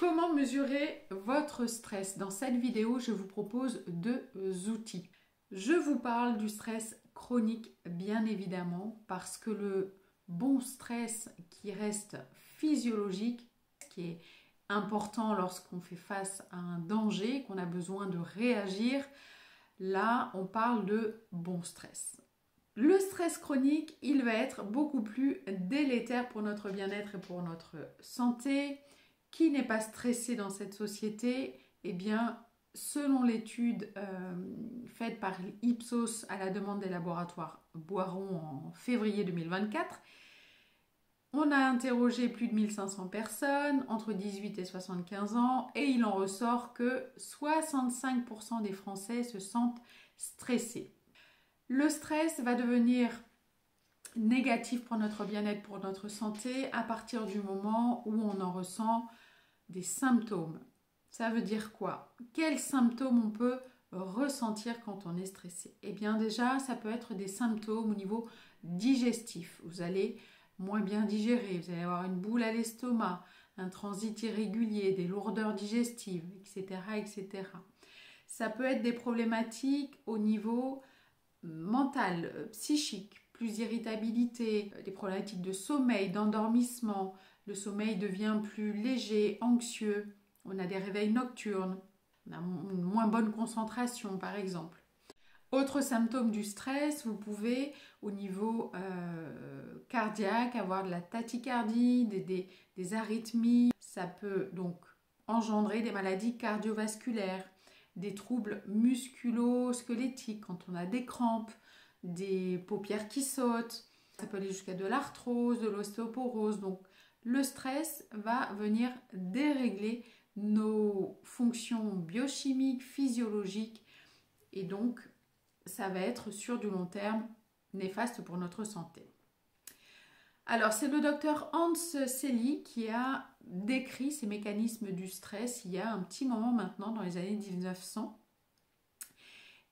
Comment mesurer votre stress? Dans cette vidéo, je vous propose deux outils. Je vous parle du stress chronique, bien évidemment, parce que le bon stress qui reste physiologique, ce qui est important lorsqu'on fait face à un danger, qu'on a besoin de réagir, là, on parle de bon stress. Le stress chronique, il va être beaucoup plus délétère pour notre bien-être et pour notre santé. Qui n'est pas stressé dans cette société? Eh bien, selon l'étude faite par Ipsos à la demande des laboratoires Boiron en février 2024, on a interrogé plus de 1500 personnes entre 18 et 75 ans et il en ressort que 65% des Français se sentent stressés. Le stress va devenir négatif pour notre bien-être, pour notre santé, à partir du moment où on en ressent des symptômes. Ça veut dire quoi? Quels symptômes on peut ressentir quand on est stressé? Eh bien déjà, ça peut être des symptômes au niveau digestif. Vous allez moins bien digérer, vous allez avoir une boule à l'estomac, un transit irrégulier, des lourdeurs digestives, etc., etc. Ça peut être des problématiques au niveau mental, psychique, plus d'irritabilité, des problématiques de sommeil, d'endormissement. Le sommeil devient plus léger, anxieux. On a des réveils nocturnes. On a une moins bonne concentration, par exemple. Autre symptôme du stress, vous pouvez, au niveau cardiaque, avoir de la tachycardie, des arythmies. Ça peut donc engendrer des maladies cardiovasculaires, des troubles musculo-squelettiques quand on a des crampes, des paupières qui sautent. Ça peut aller jusqu'à de l'arthrose, de l'ostéoporose. Donc, le stress va venir dérégler nos fonctions biochimiques, physiologiques et donc ça va être sur du long terme néfaste pour notre santé. Alors c'est le docteur Hans Selye qui a décrit ces mécanismes du stress il y a un petit moment maintenant, dans les années 1900.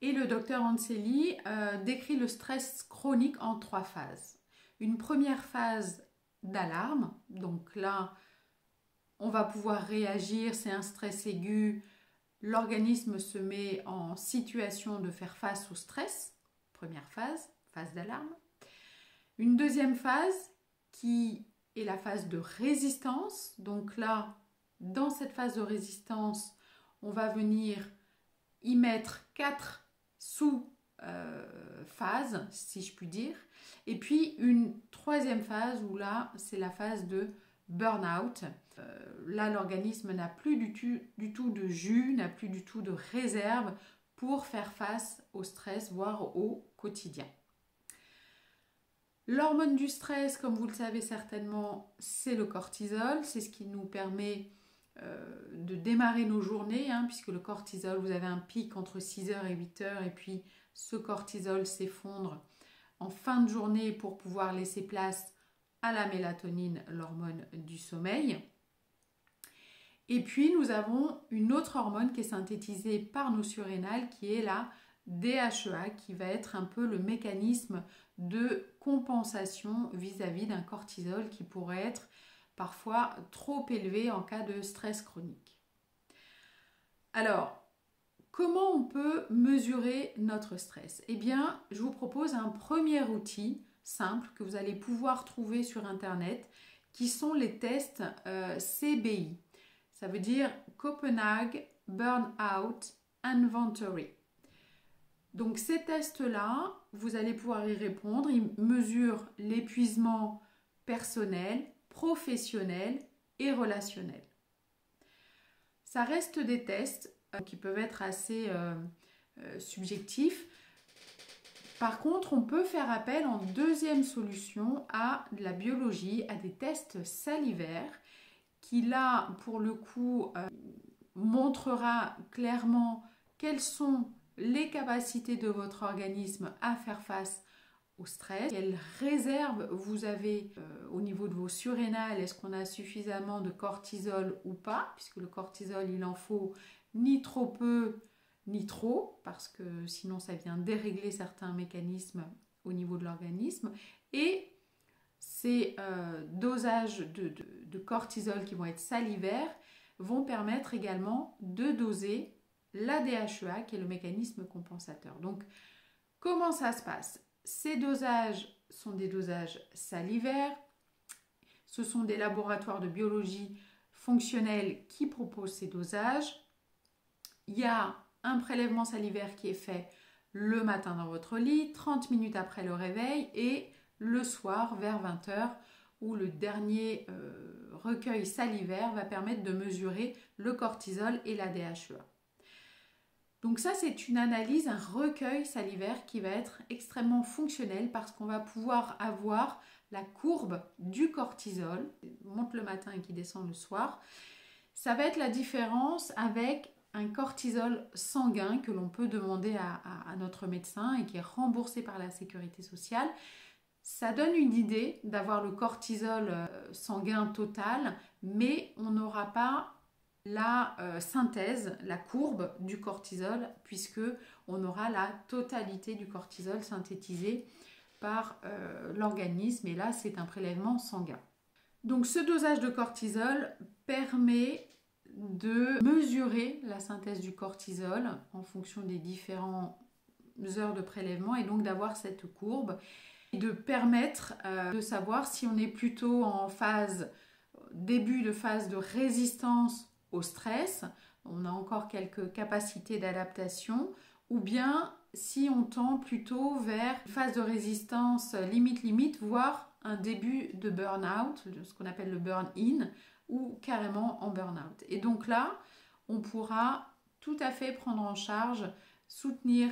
Et le docteur Hans Selye décrit le stress chronique en 3 phases. Une première phase d'alarme, donc là on va pouvoir réagir, c'est un stress aigu, l'organisme se met en situation de faire face au stress, première phase, phase d'alarme. Une deuxième phase qui est la phase de résistance, donc là dans cette phase de résistance on va venir y mettre 4 sous-phases, si je puis dire. Et puis une troisième phase où là, c'est la phase de burn-out. Là, l'organisme n'a plus du tout de jus, n'a plus du tout de réserve pour faire face au stress, voire au quotidien. L'hormone du stress, comme vous le savez certainement, c'est le cortisol. C'est ce qui nous permet de démarrer nos journées, puisque le cortisol, vous avez un pic entre 6h et 8h et puis ce cortisol s'effondre en fin de journée pour pouvoir laisser place à la mélatonine, l'hormone du sommeil. Et puis nous avons une autre hormone qui est synthétisée par nos surrénales qui est la DHEA, qui va être un peu le mécanisme de compensation vis-à-vis d'un cortisol qui pourrait être parfois trop élevé en cas de stress chronique. Alors, comment on peut mesurer notre stress? Eh bien, je vous propose un premier outil simple que vous allez pouvoir trouver sur Internet, qui sont les tests CBI. Ça veut dire Copenhagen Burnout Inventory. Donc ces tests-là, vous allez pouvoir y répondre. Ils mesurent l'épuisement personnel, professionnel et relationnel. Ça reste des tests qui peuvent être assez subjectifs. Par contre, on peut faire appel en deuxième solution à de la biologie, à des tests salivaires qui là, pour le coup, montrera clairement quelles sont les capacités de votre organisme à faire face au stress, quelle réserve vous avez au niveau de vos surrénales, est-ce qu'on a suffisamment de cortisol ou pas, puisque le cortisol il en faut ni trop peu ni trop, parce que sinon ça vient dérégler certains mécanismes au niveau de l'organisme, et ces dosages de cortisol qui vont être salivaires vont permettre également de doser la DHEA qui est le mécanisme compensateur. Donc, comment ça se passe? Ces dosages sont des dosages salivaires. Ce sont des laboratoires de biologie fonctionnelle qui proposent ces dosages. Il y a un prélèvement salivaire qui est fait le matin dans votre lit, 30 minutes après le réveil et le soir vers 20h où le dernier recueil salivaire va permettre de mesurer le cortisol et la DHEA. Donc ça, c'est une analyse, un recueil salivaire qui va être extrêmement fonctionnel parce qu'on va pouvoir avoir la courbe du cortisol, qui monte le matin et qui descend le soir. Ça va être la différence avec un cortisol sanguin que l'on peut demander à notre médecin et qui est remboursé par la sécurité sociale. Ça donne une idée d'avoir le cortisol sanguin total, mais on n'aura pas la synthèse, la courbe du cortisol, puisque on aura la totalité du cortisol synthétisé par l'organisme, et là c'est un prélèvement sanguin. Donc ce dosage de cortisol permet de mesurer la synthèse du cortisol en fonction des différentes heures de prélèvement et donc d'avoir cette courbe et de permettre de savoir si on est plutôt en début de phase de résistance au stress, on a encore quelques capacités d'adaptation, ou bien si on tend plutôt vers une phase de résistance limite, voire un début de burn-out, ce qu'on appelle le burn-in, ou carrément en burn-out. Et donc là, on pourra tout à fait prendre en charge, soutenir